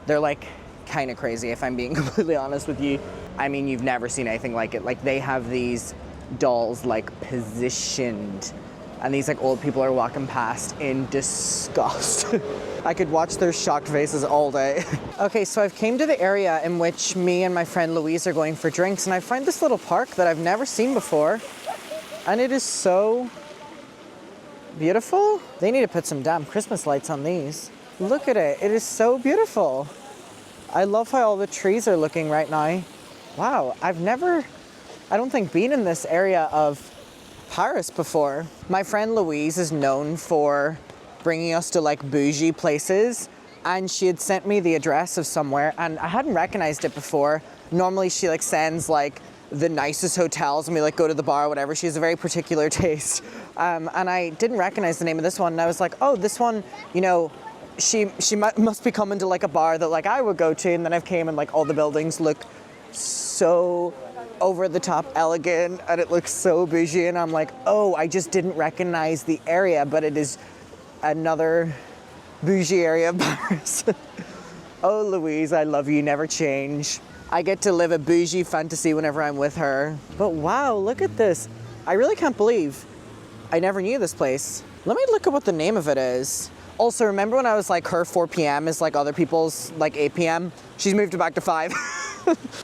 they're like kind of crazy, if I'm being completely honest with you. I mean, you've never seen anything like it. Like, they have these dolls like positioned, and these like old people are walking past in disgust. I could watch their shocked faces all day. Okay, so I've came to the area in which me and my friend Louise are going for drinks, and I find this little park that I've never seen before, and it is so beautiful. They need to put some damn Christmas lights on these. Look at it. It is so beautiful. I love how all the trees are looking right now. Wow, I don't think been in this area of Paris before. My friend Louise is known for bringing us to like bougie places, and she had sent me the address of somewhere, and I hadn't recognized it before. Normally she like sends like the nicest hotels and we like go to the bar or whatever. She has a very particular taste. And I didn't recognize the name of this one, and I was like, oh, this one, you know, she must be coming to like a bar that like I would go to. And then I've came and like all the buildings look so over the top elegant, and it looks so bougie, and I'm like, oh, I just didn't recognize the area, but it is another bougie area of Paris. Oh, Louise, I love you, never change. I get to live a bougie fantasy whenever I'm with her. But wow, look at this. I really can't believe I never knew this place. Let me look at what the name of it is. Also, remember when I was like, her 4 p.m. is like other people's like 8 p.m.? She's moved it back to 5.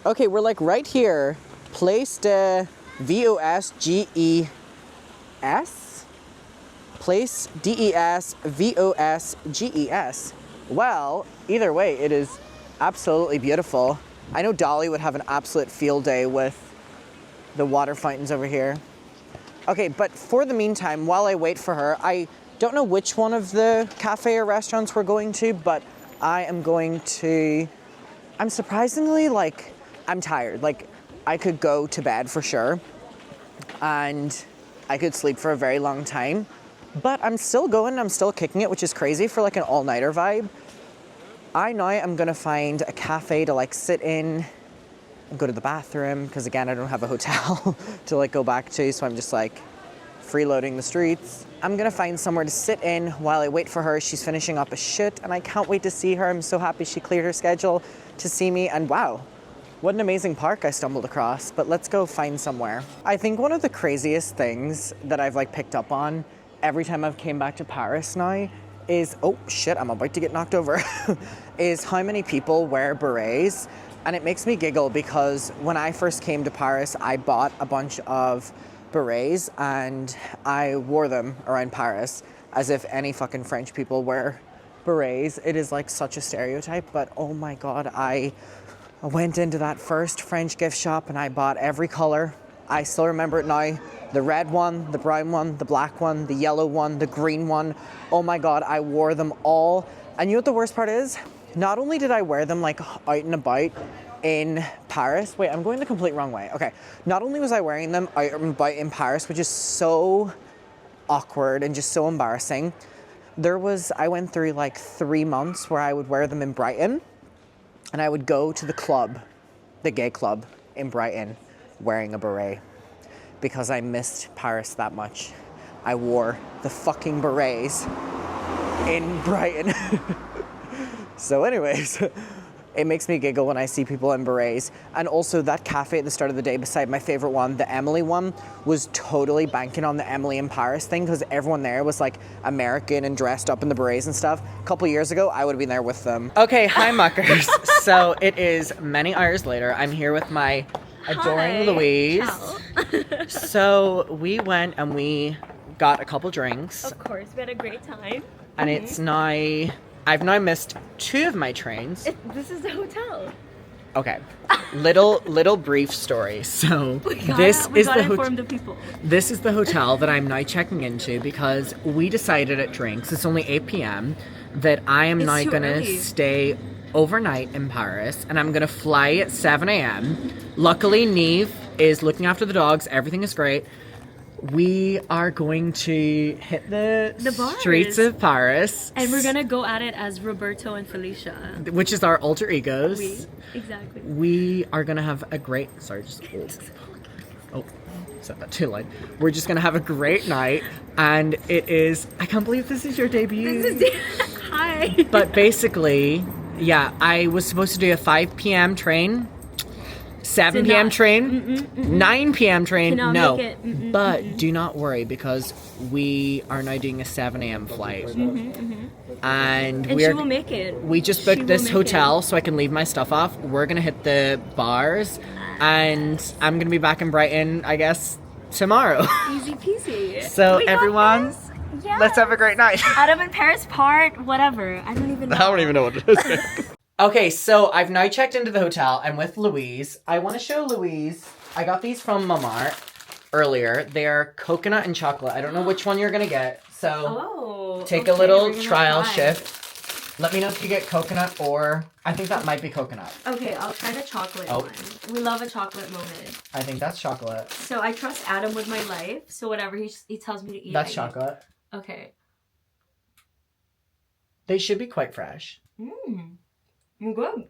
Okay, we're like right here. Place de VOSGES? Place DESVOSGES. Well, either way, it is absolutely beautiful. I know Dolly would have an absolute field day with the water fountains over here. Okay, but for the meantime, while I wait for her, I don't know which one of the cafe or restaurants we're going to, but I am going to, I'm surprisingly, like, I'm tired. Like, I could go to bed for sure, and I could sleep for a very long time, but I'm still going, I'm still kicking it, which is crazy for like an all-nighter vibe. I now am gonna find a cafe to like sit in and go to the bathroom, because again, I don't have a hotel to like go back to, so I'm just like freeloading the streets. I'm gonna find somewhere to sit in while I wait for her. She's finishing up a shoot, and I can't wait to see her. I'm so happy she cleared her schedule to see me, and wow, what an amazing park I stumbled across. But let's go find somewhere. I think one of the craziest things that I've like picked up on every time I've came back to Paris now is, oh shit, I'm about to get knocked over, is how many people wear berets. And it makes me giggle because when I first came to Paris, I bought a bunch of berets and I wore them around Paris as if any fucking French people wear berets. It is like such a stereotype, but oh my God, I went into that first French gift shop and I bought every color. I still remember it now. The red one, the brown one, the black one, the yellow one, the green one. Oh my God, I wore them all. And you know what the worst part is? Not only did I wear them like out and about in Paris, wait, I'm going the complete wrong way. Okay, not only was I wearing them out and about in Paris, which is so awkward and just so embarrassing, I went through like 3 months where I would wear them in Brighton, and I would go to the club, the gay club in Brighton, wearing a beret because I missed Paris that much. I wore the fucking berets in Brighton. So anyways, it makes me giggle when I see people in berets. And also that cafe at the start of the day beside my favorite one, the Emily one, was totally banking on the Emily in Paris thing because everyone there was like American and dressed up in the berets and stuff. A couple years ago, I would have been there with them. Okay, hi muckers. So it is many hours later. I'm here with my adoring Louise. Ciao. So we went and we got a couple drinks. Of course, we had a great time. And it's now, I've now missed 2 of my trains. This is the hotel. Okay, little brief story. So We this gotta is inform the people. this is the hotel that I'm now checking into because we decided at drinks, it's only 8 p.m., that I am It's now too gonna early. stay overnight in Paris, and I'm gonna fly at 7 a.m. Luckily, Neve is looking after the dogs. Everything is great. We are going to hit the bars. streets of Paris. And we're gonna go at it as Roberto and Felicia. Which is our alter egos. Exactly. We are gonna have a great, sorry, just hold. Oh, said that too loud. We're just gonna have a great night, and it is, I can't believe this is your debut. Hi. But basically, yeah, I was supposed to do a 5 p.m. train, 7 Did p.m. not. train, 9 p.m. train, Cannot no. make it. But do not worry because we are now doing a 7 a.m. flight. And And she will make it. we just She booked will this make hotel it. so I can leave my stuff off. We're gonna hit the bars, and I'm gonna be back in Brighton, I guess, tomorrow. Easy peasy. So We got everyone, this. Yes. let's have a great night. Adam in Paris part, whatever. I don't even know. know what it is. Okay, so I've now checked into the hotel. I'm with Louise. I want to show Louise. I got these from Mamart earlier. They're coconut and chocolate. I don't know which one you're gonna get. So Oh. take okay, a little we're gonna trial try. shift. Let me know if you get coconut or I think that might be coconut. Okay, I'll try the chocolate Oh. one. We love a chocolate moment. I think that's chocolate. So I trust Adam with my life. So whatever he tells me to eat. That's I eat. chocolate. Okay. They should be quite fresh. Good.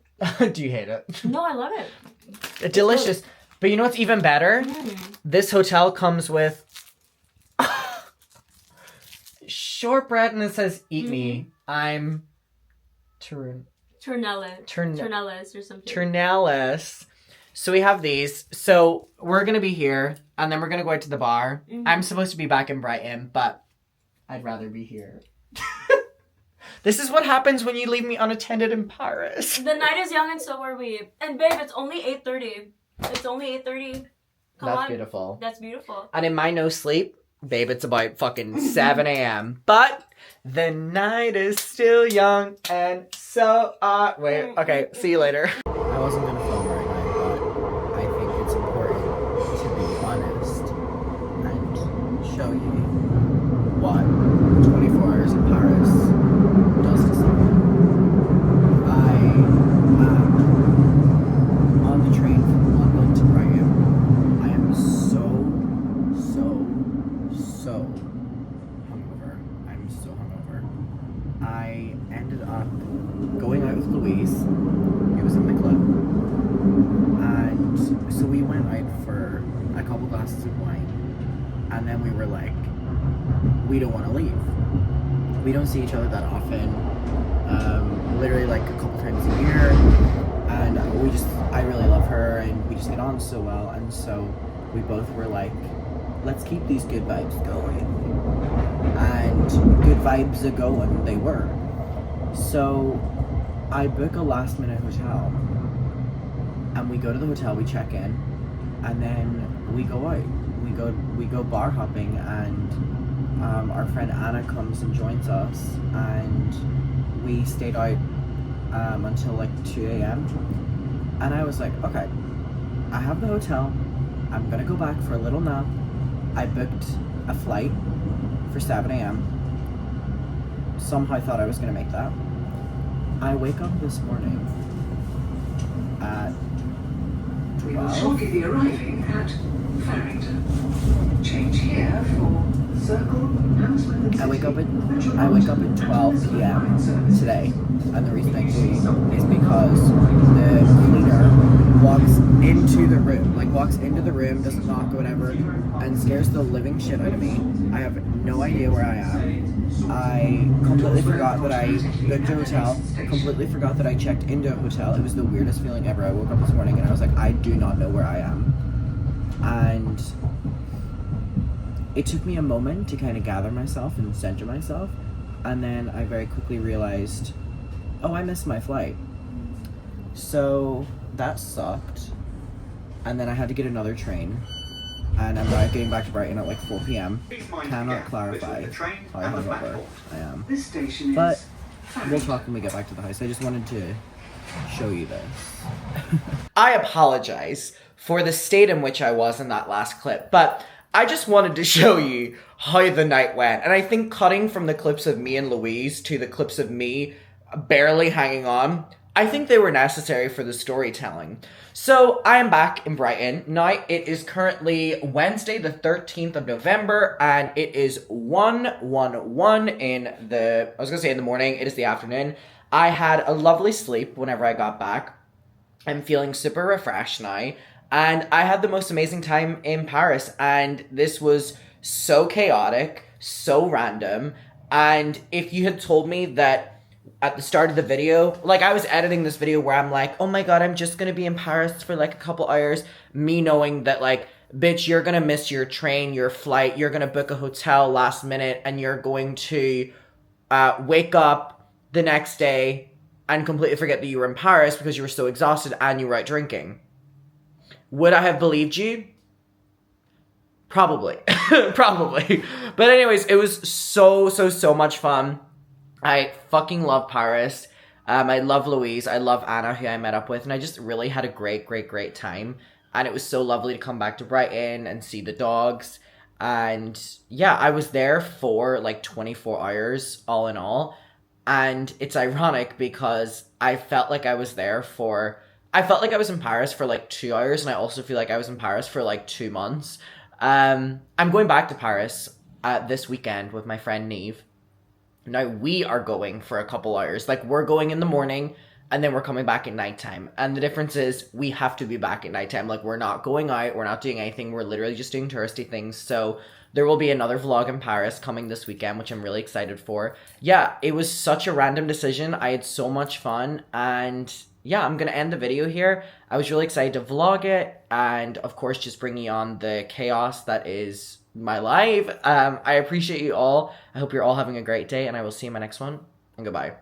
Do you hate it? No, I love it. Delicious. But you know what's even better? This hotel comes with shortbread and it says eat me. I'm Turnellis or something. Turnellis. So we have these. So we're going to be here and then we're going to go out to the bar. I'm supposed to be back in Brighton, but I'd rather be here. This is what happens when you leave me unattended in Paris. The night is young and so are we. And babe, it's only 8:30. It's only 8:30. Come That's on. beautiful. That's beautiful. And in my no sleep, Babe, it's about fucking 7 a.m. But the night is still young and so wait, okay, see you later. I wasn't gonna film right now, but I think it's important to be honest and show you what 24 hours in Paris does to someone. I am on the train from London to Brighton. I am so hungover. I'm so hungover. I ended up going out with Louise. He was in the club. And so we went out for a couple glasses of wine. And then we were like, we don't want to leave. We don't see each other that often. Literally like a couple times a year. And I really love her and we just get on so well. And so we both were like, let's keep these good vibes going. And good vibes are going, they were. So I book a last minute hotel. And we go to the hotel, we check in, and then we go out. We go bar hopping and our friend Anna comes and joins us and we stayed out until like 2 a.m. And I was like, okay, I have the hotel. I'm gonna go back for a little nap. I booked a flight for 7 a.m. Somehow thought I was gonna make that. I wake up this morning at We will shortly be arriving at Farrington. Change here for Circle, Hammersmith and I wake up at Metropolitan 12 p.m. Service. today, and the reason I do is because the cleaner walks into the room, doesn't knock or whatever, and scares the living shit out of me. I have no idea where I am. I completely forgot that I booked a hotel, completely forgot that I checked into a hotel. It was the weirdest feeling ever. I woke up this morning and I was like, I do not know where I am. And it took me a moment to kind of gather myself and center myself, and then I very quickly realized, oh, I missed my flight. So that sucked. And then I had to get another train, and I'm now getting back to Brighton at like 4 p.m. Cannot clarify how hungover I am. This station But is we'll talk when we get back to the house. I just wanted to show you this. I apologize for the state in which I was in that last clip, but I just wanted to show you how the night went. And I think cutting from the clips of me and Louise to the clips of me barely hanging on, I think they were necessary for the storytelling. So I am back in Brighton. Now it is currently Wednesday the 13th of November and it is 1:11 in the, I was gonna say in the morning, it is the afternoon. I had a lovely sleep whenever I got back. I'm feeling super refreshed now. And I had the most amazing time in Paris, and this was so chaotic, so random. And if you had told me that at the start of the video, like I was editing this video where I'm like, oh my god, I'm just gonna be in Paris for like a couple hours, me knowing that like, bitch, you're gonna miss your train, your flight, you're gonna book a hotel last minute, and you're going to wake up the next day and completely forget that you were in Paris because you were so exhausted and you were out drinking. Would I have believed you? Probably. Probably. But anyways, it was so much fun. I fucking love Paris. I love Louise. I love Anna, who I met up with. And I just really had a great time. And it was so lovely to come back to Brighton and see the dogs. And yeah, I was there for like 24 hours all in all. And it's ironic because I felt like I was there for... I felt like I was in Paris for like 2 hours, and I also feel like I was in Paris for like 2 months. I'm going back to Paris this weekend with my friend Neve. Now, we are going for a couple hours. Like, we're going in the morning, and then we're coming back at nighttime. And the difference is, we have to be back at nighttime. Like, we're not going out, we're not doing anything, we're literally just doing touristy things. So, there will be another vlog in Paris coming this weekend, which I'm really excited for. Yeah, it was such a random decision. I had so much fun, and... yeah, I'm going to end the video here. I was really excited to vlog it and, of course, just bringing on the chaos that is my life. I appreciate you all. I hope you're all having a great day, and I will see you in my next one, and goodbye.